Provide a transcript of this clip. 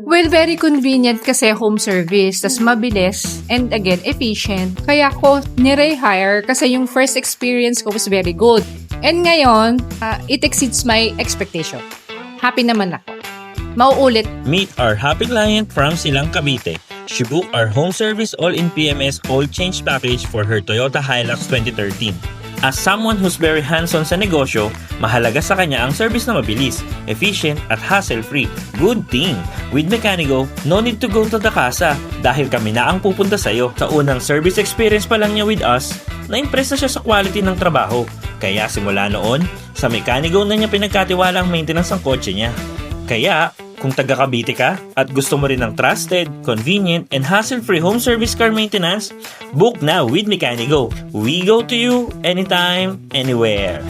Well, very convenient kasi home service, tas mabilis, and again, efficient. Kaya ko nire-hire kasi yung first experience ko was very good. And ngayon, it exceeds my expectation. Happy naman ako. Mauulit. Meet our happy client from Silang Cavite. She booked our home service all-in PMS oil change package for her Toyota Hilux 2013. As someone who's very hands-on sa negosyo, mahalaga sa kanya ang service na mabilis, efficient at hassle-free. Good thing! With Mechanigo, no need to go to the casa dahil kami na ang pupunta sa'yo. Sa unang service experience pa lang niya with us, na-impress na siya sa quality ng trabaho. Kaya simula noon, sa Mechanigo na niya pinagkatiwala ang maintenance ng kotse niya. Kaya, kung taga Cavite ka at gusto mo rin ng trusted, convenient, and hassle-free home service car maintenance, book now with Mechanigo. We go to you anytime, anywhere.